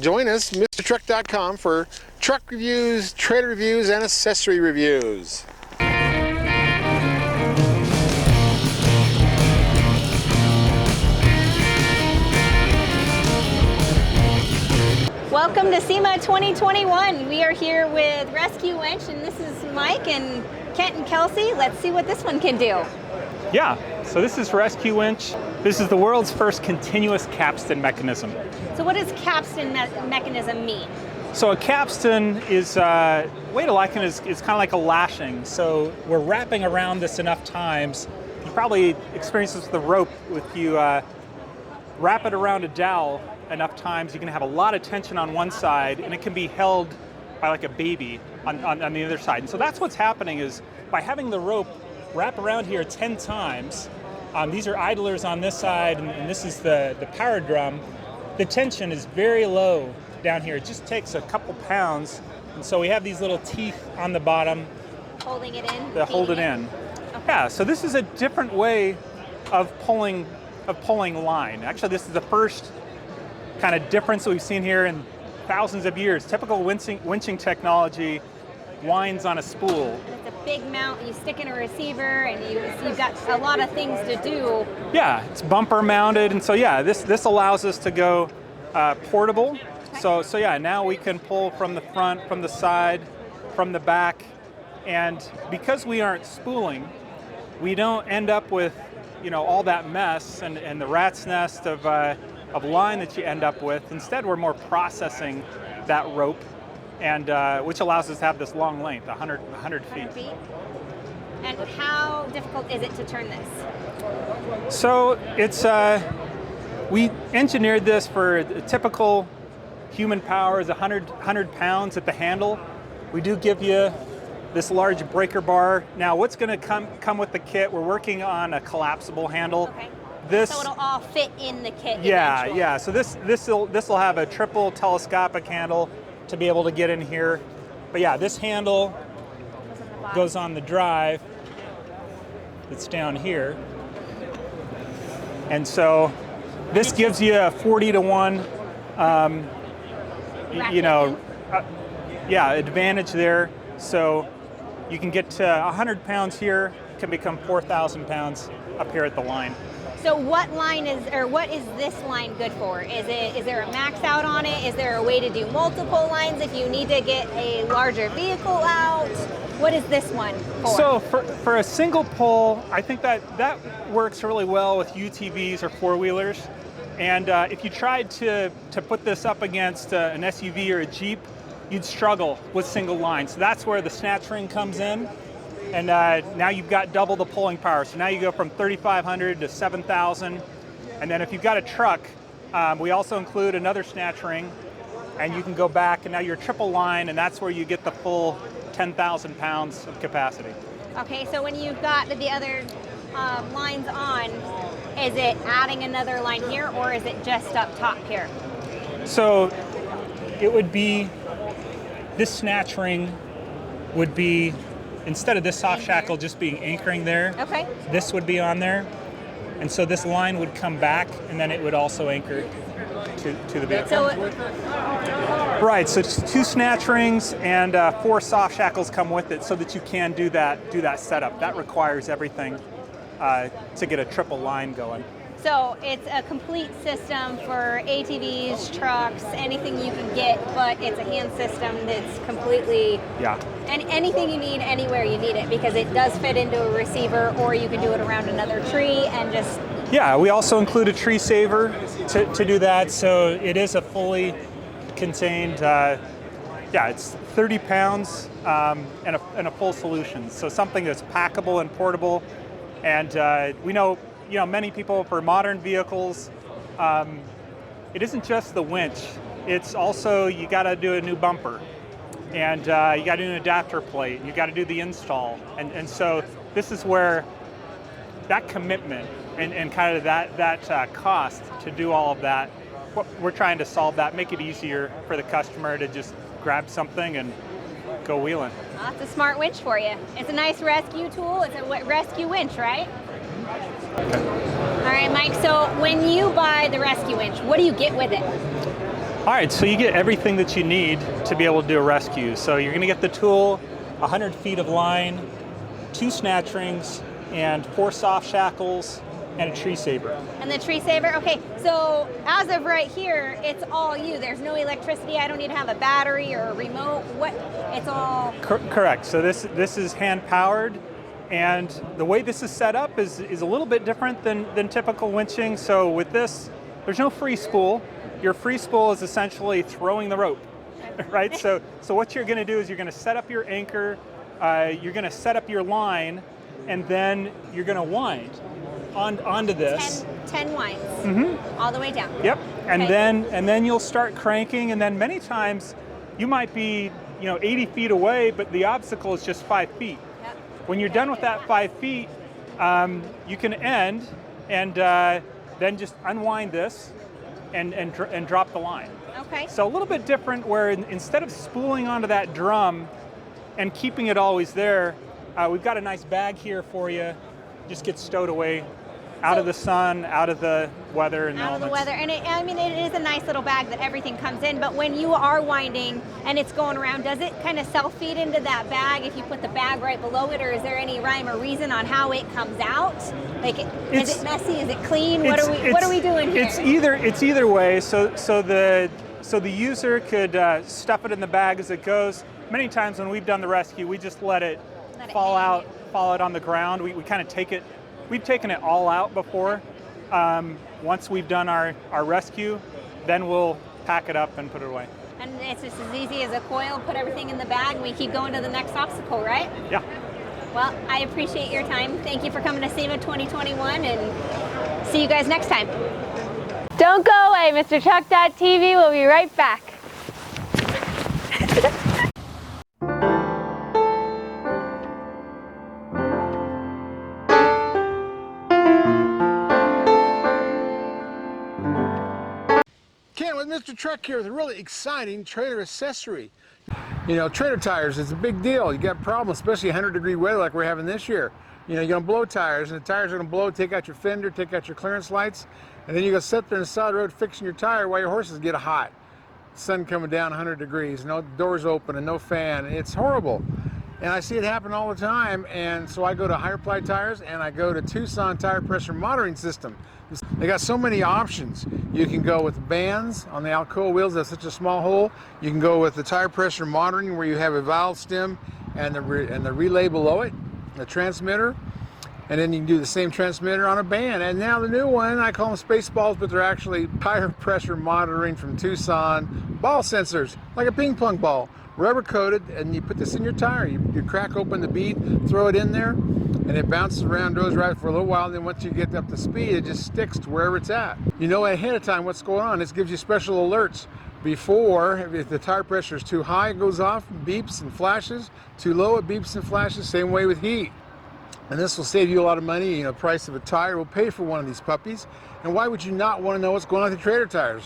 Join us, MrTruck.com, for truck reviews, trailer reviews, and accessory reviews. Welcome to SEMA 2021. We are here with RescueWinch, and this is Mike and Kent and Kelsey. Let's see what this one can do. Yeah, so this is RescueWinch. This is the world's first continuous capstan mechanism. So what does capstan mechanism mean? So a capstan is, way to liken is kind of like a lashing. So we're wrapping around this enough times. You probably experienced this with the rope. If you wrap it around a dowel enough times, you can have a lot of tension on one side, and it can be held by like a baby on the other side. And so that's what's happening is by having the rope wrap around here 10 times, these are idlers on this side, and this is the power drum. The tension is very low down here. It just takes a couple pounds, and so we have these little teeth on the bottom. Holding it in? That hold it in. Okay. Yeah, so this is a different way of pulling line. Actually, this is the first kind of difference that we've seen here in thousands of years. Typical winching technology winds on a spool. It's a big mount, you stick in a receiver, and you've got a lot of things to do. Yeah, it's bumper mounted, and so yeah, this allows us to go portable. Okay. So yeah, now we can pull from the front, from the side, from the back, and because we aren't spooling, we don't end up with all that mess and the rat's nest of line that you end up with. Instead, we're more processing that rope, and which allows us to have this long length, 100 feet. And how difficult is it to turn this? So it's we engineered this for a typical human power is 100 pounds at the handle. We do give you this large breaker bar. Now, what's going to come with the kit? We're working on a collapsible handle. Okay. So it'll all fit in the kit. Yeah, eventually. yeah. So this will have a triple telescopic handle to be able to get in here. But yeah, this handle goes on the drive. It's down here. And so this gives you a 40-to-1 advantage there. So you can get to 100 pounds here, can become 4,000 pounds up here at the line. So what is this line good for? Is there a max out on it? Is there a way to do multiple lines if you need to get a larger vehicle out? What is this one for? So for a single pull, I think that works really well with UTVs or four-wheelers. And if you tried to put this up against an SUV or a Jeep, you'd struggle with single lines. So that's where the snatch ring comes in. And now you've got double the pulling power. So now you go from 3,500 to 7,000. And then if you've got a truck, we also include another snatch ring, and you can go back, and now you're triple line, and that's where you get the full 10,000 pounds of capacity. Okay, so when you've got the other lines on, is it adding another line here, or is it just up top here? So it would be, this snatch ring would be, instead of this soft shackle just being anchoring there, okay, this would be on there. And so this line would come back, and then it would also anchor to the vehicle. So right, so 2 snatch rings and 4 soft shackles come with it so that you can do that setup. That requires everything to get a triple line going. So it's a complete system for ATVs, trucks, anything you can get, but it's a hand system that's completely, and anything you need, anywhere you need it, because it does fit into a receiver, or you can do it around another tree and just... Yeah, we also include a tree saver to do that, so it is a fully contained, it's 30 pounds and a full solution. So something that's packable and portable, and we know many people, for modern vehicles, it isn't just the winch. It's also, you got to do a new bumper, and you got to do an adapter plate. You got to do the install, and so this is where that commitment and kind of that cost to do all of that. We're trying to solve that, make it easier for the customer to just grab something and go wheeling. Well, that's a smart winch for you. It's a nice rescue tool. It's a RescueWinch, right? Okay. All right, Mike, so when you buy the RescueWinch, what do you get with it? All right, so you get everything that you need to be able to do a rescue. So you're going to get the tool, 100 feet of line, 2 snatch rings, and 4 soft shackles, and a tree saver. And the tree saver, okay, so as of right here, it's all you. There's no electricity. I don't need to have a battery or a remote. What? It's all... Correct. So this is hand powered, and the way this is set up is a little bit different than typical winching. So with this, there's no free spool. Your free spool is essentially throwing the rope, right? So what you're going to do is you're going to set up your anchor, you're going to set up your line, and then you're going to wind onto this. 10 winds, all the way down. Yep. Okay. And then you'll start cranking, and then many times you might be 80 feet away, but the obstacle is just 5 feet. Yep. When you're done with that 5 feet, you can end and then just unwind this and drop the line. Okay. So a little bit different, where instead of spooling onto that drum and keeping it always there, we've got a nice bag here for you. Just get stowed away out of the sun, out of the weather and out elements. of the weather. And it is a nice little bag that everything comes in, but when you are winding and it's going around, does it kind of self-feed into that bag if you put the bag right below it, or is there any rhyme or reason on how it comes out? Like, is it messy? Is it clean? What are we doing here? It's either way. So the user could stuff it in the bag as it goes. Many times when we've done the rescue, we just let it fall out on the ground. We kind of take it. We've taken it all out before. Once we've done our rescue, then we'll pack it up and put it away. And it's just as easy as a coil, put everything in the bag, and we keep going to the next obstacle, right? Yeah. Well, I appreciate your time. Thank you for coming to SEMA 2021, and see you guys next time. Don't go away, MrTruck.tv. We'll be right back. Mr. Truck here with a really exciting trailer accessory. Trailer tires is a big deal. You got problems, especially 100-degree weather like we're having this year. You're going to blow tires, and the tires are going to blow, take out your fender, take out your clearance lights, and then you're going to sit there on the side of the road fixing your tire while your horses get hot. Sun coming down 100 degrees, no doors open and no fan. It's horrible. And I see it happen all the time, and so I go to Higher Ply Tires and I go to Tucson Tire Pressure Monitoring System. They got so many options. You can go with bands on the Alcoa wheels, that's such a small hole. You can go with the tire pressure monitoring where you have a valve stem and the relay below it, the transmitter. And then you can do the same transmitter on a band. And now the new one, I call them space balls, but they're actually tire pressure monitoring from Tucson ball sensors, like a ping pong ball. Rubber coated, and you put this in your tire. You crack open the bead, throw it in there, and it bounces around, goes right for a little while, and then once you get up to speed, it just sticks to wherever it's at. You know ahead of time what's going on. This gives you special alerts. Before, if the tire pressure is too high, it goes off, beeps and flashes. Too low, it beeps and flashes. Same way with heat. And this will save you a lot of money. The price of a tire will pay for one of these puppies. And why would you not want to know what's going on with the trailer tires?